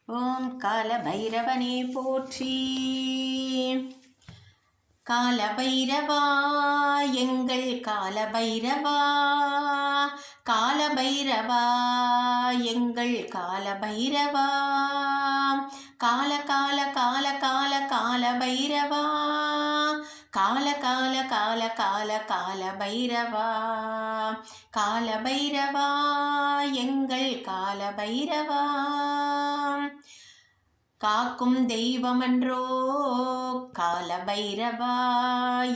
ஓம் கால பைரவனே போற்றி. கால பைரவா எங்கள் கால பைரவா, கால பைரவா எங்கள் கால பைரவா, கால கால கால கால கால பைரவா, கால கால கால கால கால பைரவா, கால பைரவா எங்கள் கால பைரவா. காக்கும் தெய்வமன்றோ கால பைரவா,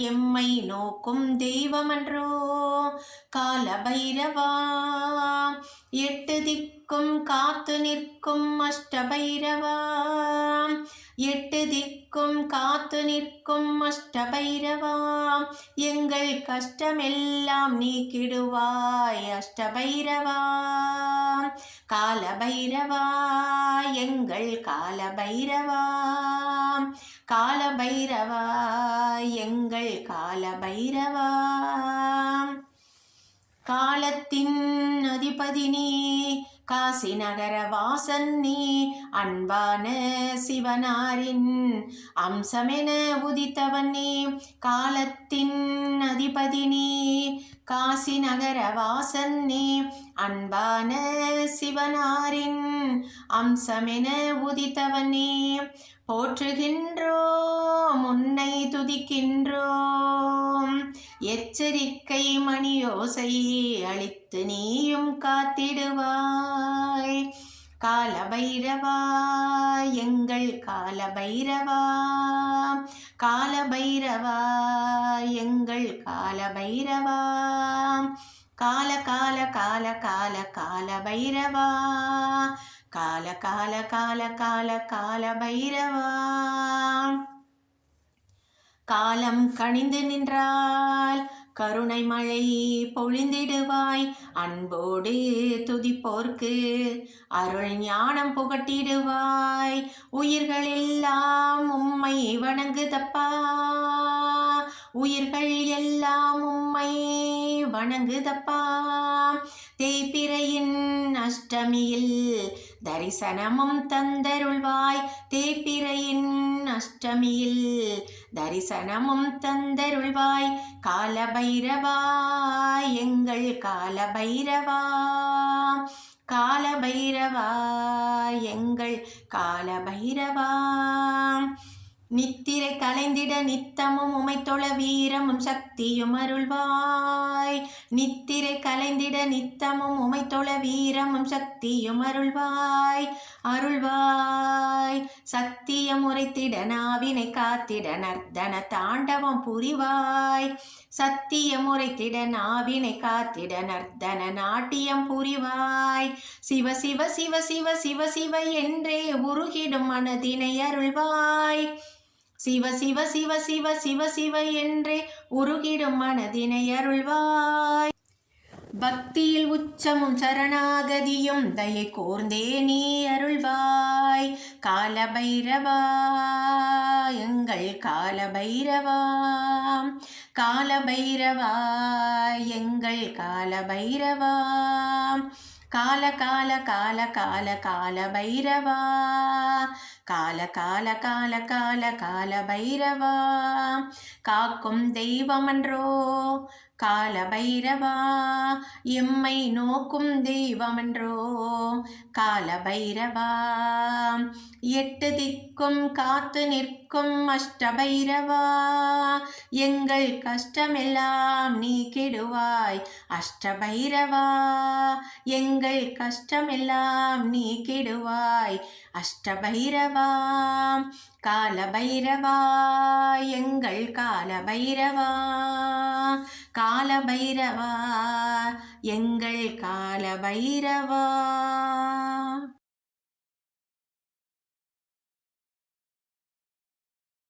எம்மை நோக்கும் தெய்வமன்றோ கால பைரவா, எட்டு திக்கும் காத்து நிற்கும் அஷ்ட பைரவா, எட்டு திக்கும் காத்து நிற்கும் அஷ்ட பைரவா, எங்கள் கஷ்டமெல்லாம் நீக்கிடுவாய் அஷ்ட பைரவா, கால பைரவா எங்கள் கால பைரவா, கால பைரவா எங்கள் கால பைரவா. காலத்தின் அதிபதி நீ, காசி நகர வாசன் நீ, அன்பான சிவனாரின் அம்சமென உதித்தவன் நீ, காலத்தின் அதிபதி நீ, காசி நகர வாசன் நீ, அன்பான சிவனாரின் அம்சமென உதித்தவன் நீ, போற்றுகின்றோம் உன்னை துதிக்கின்றோம், எச்சரிக்கை மணியோசை அளித்து நீயும் காத்திடுவாய் கால பைரவா எங்கள் கால பைரவா, கால பைரவா எங்கள் கால பைரவா, கால கால கால கால கால பைரவா, கால கால கால கால கால பைரவா. காலம் கனிந்து நின்றால் கருணை மழை பொழிந்திடுவாய், அன்போடு துதிப்போர்க்கு அருள் ஞானம் புகட்டிடுவாய், உயிர்கள் எல்லாம் உம்மை வணங்குதப்பா, உயிர்கள் எல்லாம் உம்மை வணங்குதப்பா, தேய்பிறையின் அஷ்டமியில் தரிசனமும் தந்தருள்வாய், தேய்பிறையின் அஷ்டமியில் தரிசனமும் தந்தருள்வாய், கால பைரவா எங்கள் கால பைரவா, கால பைரவா எங்கள் கால பைரவா. நித்திரை கலைந்திட நித்தமும் உமைத்தொழ வீரமும் சக்தியும் அருள்வாய், நித்திரை கலைந்திட நித்தமும் உமைத்தொழ வீரமும் சக்தியும் அருள்வாய், அருள்வாய் சத்தியம் உரைத்திட நாவினை காத்திட நர்த்தன தாண்டவம் புரிவாய், சத்தியம் உரைத்திட நாவினை காத்திட நர்த்தன நாட்டியம் புரிவாய், சிவ சிவ சிவ சிவ சிவ சிவ என்றே உருகிடும் மனதினை அருள்வாய், சிவ சிவ சிவ சிவ சிவ சிவ என்றே உருகிடும் மனதினை அருள்வாய், பக்தியில் உச்சமும் சரணாகதியும் தயை கோர்ந்தே நீ அருள்வாய், கால பைரவா எங்கள் கால பைரவா, கால பைரவா எங்கள் கால பைரவா, கால கால கால கால கால பைரவா, கால கால கால கால கால பைரவா. காக்கும் தெய்வமன்றோ கால பைரவா, எம்மை நோக்கும் தெய்வமன்றோ கால பைரவா, எட்டு திக்கும் காத்து நிற்கும் அஷ்ட பைரவா, எங்கள் கஷ்டமெல்லாம் நீக்கிடுவாய் அஷ்ட பைரவா, எங்கள் கஷ்டமெல்லாம் நீக்கிடுவாய் அஷ்ட பைரவா, கால பைரவா எங்கள் கால பைரவா, கால பைரவா எங்கள் கால பைரவா.